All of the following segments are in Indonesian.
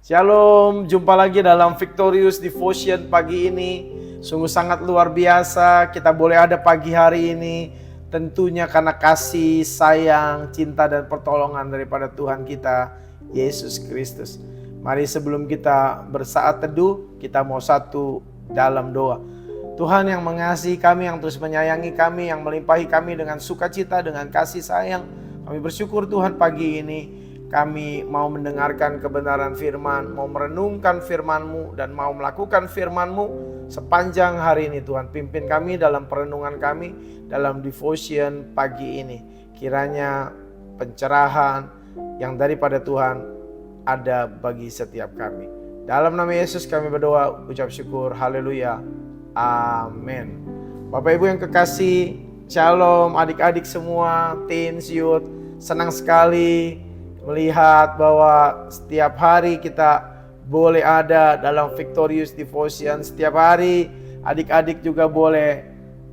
Shalom, jumpa lagi dalam Victorious Devotion pagi ini. Sungguh sangat luar biasa kita boleh ada pagi hari ini. Tentunya karena kasih, sayang, cinta dan pertolongan daripada Tuhan kita, Yesus Kristus. Mari sebelum kita bersaat teduh, kita mau satu dalam doa. Tuhan yang mengasihi kami, yang terus menyayangi kami, yang melimpahi kami dengan sukacita, dengan kasih sayang. Kami bersyukur Tuhan pagi ini kami mau mendengarkan kebenaran firman, mau merenungkan firman-Mu dan mau melakukan firman-Mu sepanjang hari ini Tuhan. Pimpin kami dalam perenungan kami, dalam devotion pagi ini. Kiranya pencerahan yang daripada Tuhan ada bagi setiap kami. Dalam nama Yesus kami berdoa, ucap syukur, haleluya, amin. Bapak Ibu yang kekasih, shalom adik-adik semua, teens, youth, senang sekali melihat bahwa setiap hari kita boleh ada dalam Victorious Devotion. Setiap hari adik-adik juga boleh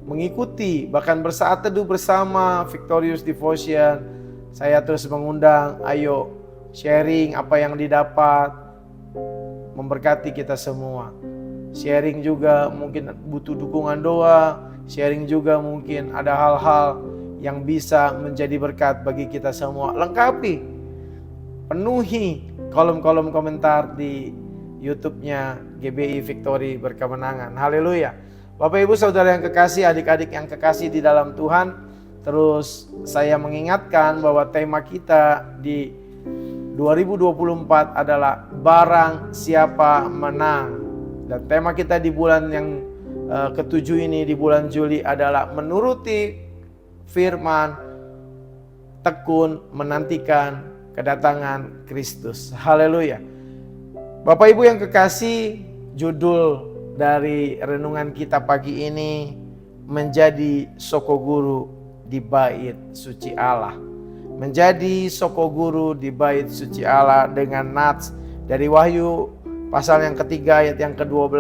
mengikuti, bahkan bersaat teduh bersama Victorious Devotion. Saya terus mengundang, ayo sharing apa yang didapat, memberkati kita semua. Sharing juga mungkin butuh dukungan doa, sharing juga mungkin ada hal-hal yang bisa menjadi berkat bagi kita semua. Lengkapi, penuhi kolom-kolom komentar di YouTube-nya GBI Victory Berkemenangan. Haleluya. Bapak Ibu Saudara yang kekasih, adik-adik yang kekasih di dalam Tuhan, terus saya mengingatkan bahwa tema kita di 2024 adalah barang siapa menang. Dan tema kita di bulan yang ketujuh ini, di bulan Juli, adalah menuruti firman, tekun menantikan kedatangan Kristus. Haleluya. Bapak Ibu yang kekasih, judul dari renungan kita pagi ini menjadi soko guru di bait suci Allah. Menjadi soko guru di bait suci Allah dengan nats dari Wahyu pasal yang ketiga ayat yang ke-12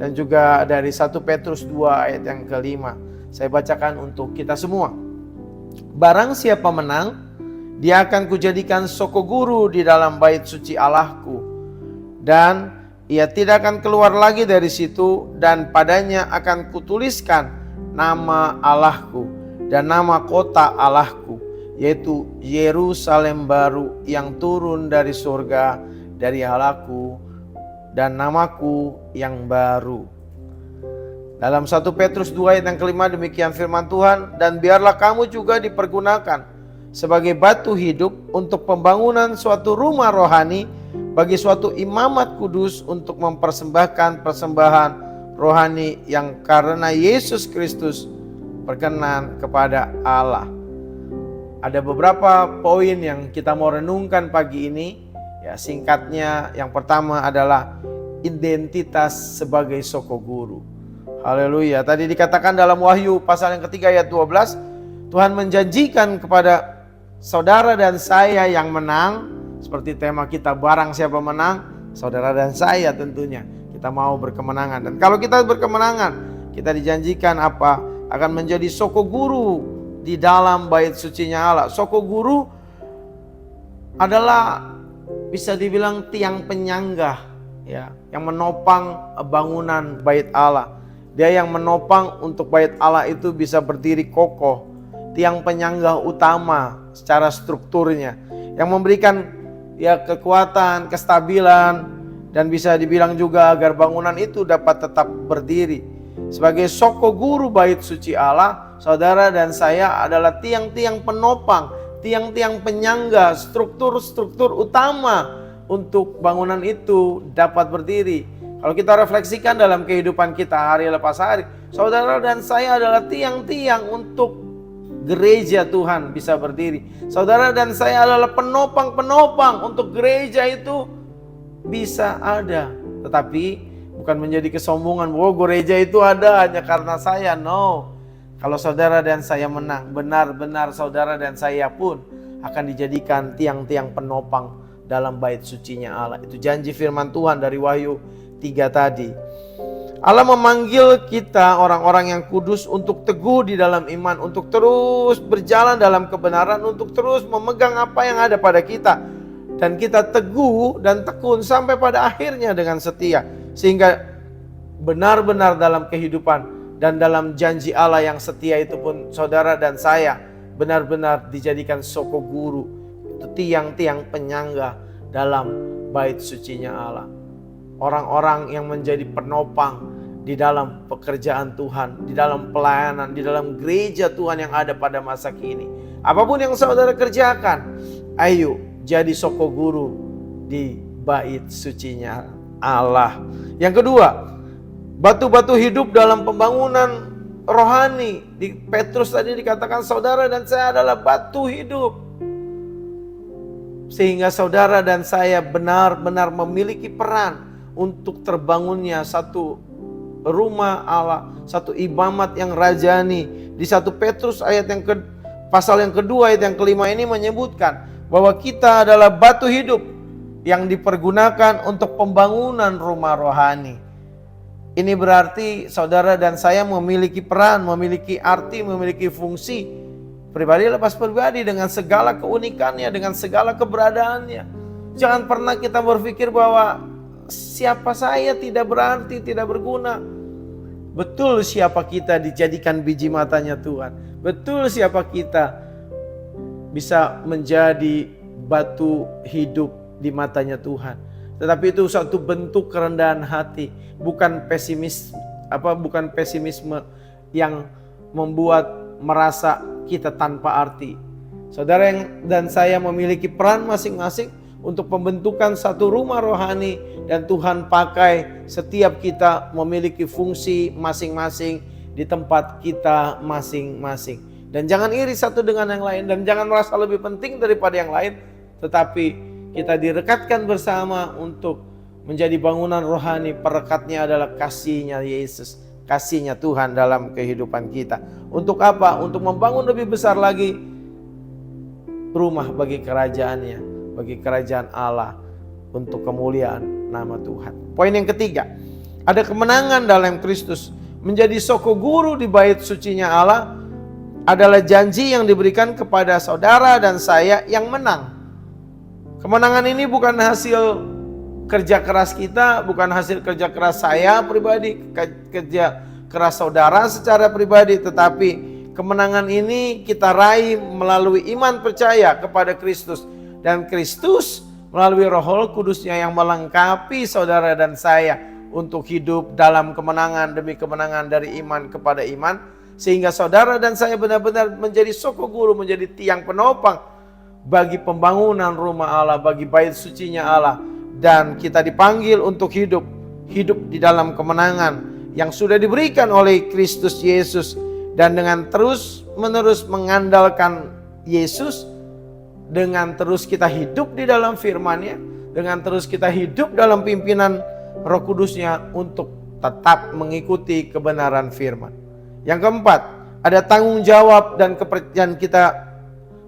dan juga dari 1 Petrus 2 ayat yang ke-5. Saya bacakan untuk kita semua. Barang siapa menang, dia akan kujadikan soko guru di dalam bait suci Allahku, dan ia tidak akan keluar lagi dari situ, dan padanya akan kutuliskan nama Allahku dan nama kota Allahku, yaitu Yerusalem baru yang turun dari surga dari Allahku, dan namaku yang baru. Dalam 1 Petrus 2 ayat yang ke-5 demikian firman Tuhan, dan biarlah kamu juga dipergunakan sebagai batu hidup untuk pembangunan suatu rumah rohani bagi suatu imamat kudus untuk mempersembahkan persembahan rohani yang karena Yesus Kristus berkenan kepada Allah. Ada beberapa poin yang kita mau renungkan pagi ini. Ya, singkatnya yang pertama adalah identitas sebagai soko guru. Haleluya. Tadi dikatakan dalam Wahyu pasal yang ketiga ayat 12, Tuhan menjanjikan kepada saudara dan saya yang menang, seperti tema kita barang siapa menang, saudara dan saya tentunya. Kita mau berkemenangan. Dan kalau kita berkemenangan, kita dijanjikan apa? Akan menjadi soko guru di dalam bait sucinya Allah. Soko guru adalah bisa dibilang tiang penyangga, ya, yang menopang bangunan bait Allah. Dia yang menopang untuk bait Allah itu bisa berdiri kokoh. Tiang penyangga utama secara strukturnya, yang memberikan ya kekuatan, kestabilan, dan bisa dibilang juga agar bangunan itu dapat tetap berdiri. Sebagai soko guru bait suci Allah, saudara dan saya adalah tiang-tiang penopang, tiang-tiang penyangga, struktur-struktur utama untuk bangunan itu dapat berdiri. Kalau kita refleksikan dalam kehidupan kita hari lepas hari, saudara dan saya adalah tiang-tiang untuk gereja Tuhan bisa berdiri. Saudara dan saya adalah penopang-penopang untuk gereja itu bisa ada. Tetapi bukan menjadi kesombongan bahwa gereja itu ada hanya karena saya. No. Kalau saudara dan saya menang, benar-benar saudara dan saya pun akan dijadikan tiang-tiang penopang dalam bait sucinya Allah. Itu janji firman Tuhan dari Wahyu 3 tadi. Allah memanggil kita orang-orang yang kudus untuk teguh di dalam iman, untuk terus berjalan dalam kebenaran, untuk terus memegang apa yang ada pada kita. Dan kita teguh dan tekun sampai pada akhirnya dengan setia. Sehingga benar-benar dalam kehidupan dan dalam janji Allah yang setia itu pun saudara dan saya benar-benar dijadikan soko guru. Itu tiang-tiang penyangga dalam bait sucinya Allah. Orang-orang yang menjadi penopang di dalam pekerjaan Tuhan, di dalam pelayanan, di dalam gereja Tuhan yang ada pada masa kini. Apapun yang saudara kerjakan, ayo jadi soko guru di bait sucinya Allah. Yang kedua, batu-batu hidup dalam pembangunan rohani. Di Petrus tadi dikatakan saudara dan saya adalah batu hidup. Sehingga saudara dan saya benar-benar memiliki peran untuk terbangunnya satu rumah Allah, satu ibamat yang rajani. Di 1 Petrus pasal yang kedua ayat yang kelima ini menyebutkan bahwa kita adalah batu hidup yang dipergunakan untuk pembangunan rumah rohani. Ini berarti saudara dan saya memiliki peran, memiliki arti, memiliki fungsi pribadi lepas pribadi dengan segala keunikannya, dengan segala keberadaannya. Jangan pernah kita berpikir bahwa siapa saya tidak berarti, tidak berguna. Betul siapa kita dijadikan biji matanya Tuhan. Betul siapa kita bisa menjadi batu hidup di matanya Tuhan. Tetapi itu suatu bentuk kerendahan hati, bukan pesimisme yang membuat merasa kita tanpa arti. Saudara dan saya memiliki peran masing-masing untuk pembentukan satu rumah rohani, dan Tuhan pakai setiap kita memiliki fungsi masing-masing di tempat kita masing-masing. Dan jangan iri satu dengan yang lain, dan jangan merasa lebih penting daripada yang lain, tetapi kita direkatkan bersama untuk menjadi bangunan rohani. Perekatnya adalah kasihnya Yesus, kasihnya Tuhan dalam kehidupan kita. Untuk apa? Untuk membangun lebih besar lagi rumah bagi kerajaannya, bagi kerajaan Allah, untuk kemuliaan nama Tuhan. Poin yang ketiga, ada kemenangan dalam Kristus. Menjadi soko guru di bait sucinya Allah adalah janji yang diberikan kepada saudara dan saya yang menang. Kemenangan ini bukan hasil kerja keras kita, bukan hasil kerja keras saya pribadi, kerja keras saudara secara pribadi, tetapi kemenangan ini kita raih melalui iman percaya kepada Kristus. Dan Kristus melalui Roh Kudusnya yang melengkapi saudara dan saya untuk hidup dalam kemenangan demi kemenangan dari iman kepada iman. Sehingga saudara dan saya benar-benar menjadi soko guru, menjadi tiang penopang bagi pembangunan rumah Allah, bagi bait sucinya Allah. Dan kita dipanggil untuk hidup di dalam kemenangan yang sudah diberikan oleh Kristus Yesus. Dan dengan terus menerus mengandalkan Yesus, dengan terus kita hidup di dalam firman-Nya, dengan terus kita hidup dalam pimpinan Roh Kudus-Nya untuk tetap mengikuti kebenaran firman. Yang keempat, ada tanggung jawab dan kepercayaan kita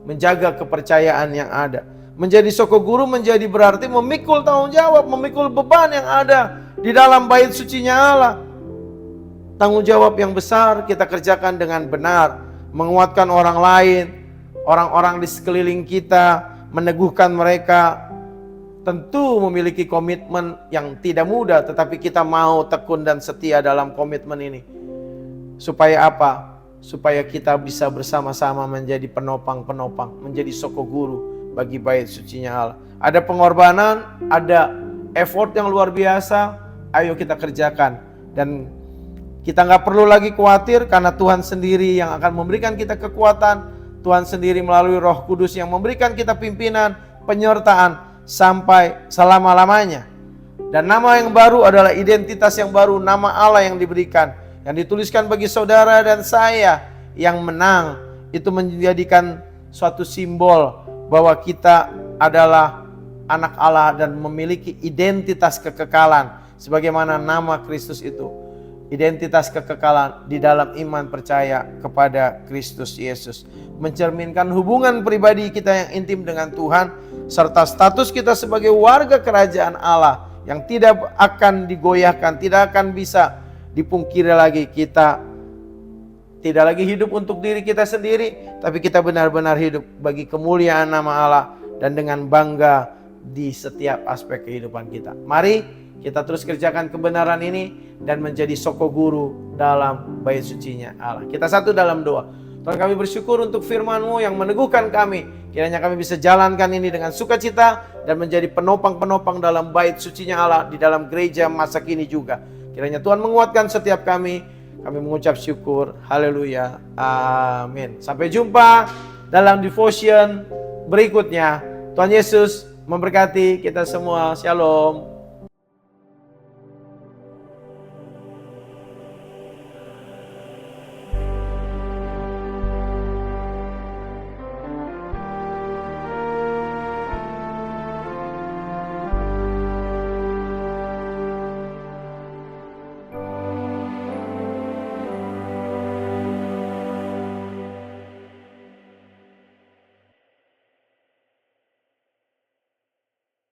menjaga kepercayaan yang ada. Menjadi soko guru menjadi berarti memikul tanggung jawab, memikul beban yang ada di dalam bait sucinya Allah. Tanggung jawab yang besar kita kerjakan dengan benar, menguatkan orang lain, orang-orang di sekeliling kita, meneguhkan mereka. Tentu memiliki komitmen yang tidak mudah, tetapi kita mau tekun dan setia dalam komitmen ini. Supaya apa? Supaya kita bisa bersama-sama menjadi penopang-penopang, menjadi soko guru bagi bait sucinya Allah. Ada pengorbanan, ada effort yang luar biasa, ayo kita kerjakan. Dan kita nggak perlu lagi khawatir karena Tuhan sendiri yang akan memberikan kita kekuatan. Tuhan sendiri melalui Roh Kudus yang memberikan kita pimpinan, penyertaan sampai selama-lamanya. Dan nama yang baru adalah identitas yang baru, nama Allah yang diberikan, yang dituliskan bagi saudara dan saya yang menang. Itu menjadikan suatu simbol bahwa kita adalah anak Allah dan memiliki identitas kekekalan. Sebagaimana nama Kristus itu, identitas kekekalan di dalam iman percaya kepada Kristus Yesus. Mencerminkan hubungan pribadi kita yang intim dengan Tuhan, serta status kita sebagai warga kerajaan Allah yang tidak akan digoyahkan, tidak akan bisa dipungkiri lagi. Kita tidak lagi hidup untuk diri kita sendiri, tapi kita benar-benar hidup bagi kemuliaan nama Allah dan dengan bangga di setiap aspek kehidupan kita. Mari kita terus kerjakan kebenaran ini dan menjadi soko guru dalam bait sucinya Allah. Kita satu dalam doa. Tuhan, kami bersyukur untuk firman-Mu yang meneguhkan kami. Kiranya kami bisa jalankan ini dengan sukacita dan menjadi penopang-penopang dalam bait sucinya Allah di dalam gereja masa kini juga. Kiranya Tuhan menguatkan setiap kami. Kami mengucap syukur. Haleluya. Amin. Sampai jumpa dalam devotion berikutnya. Tuhan Yesus memberkati kita semua. Shalom.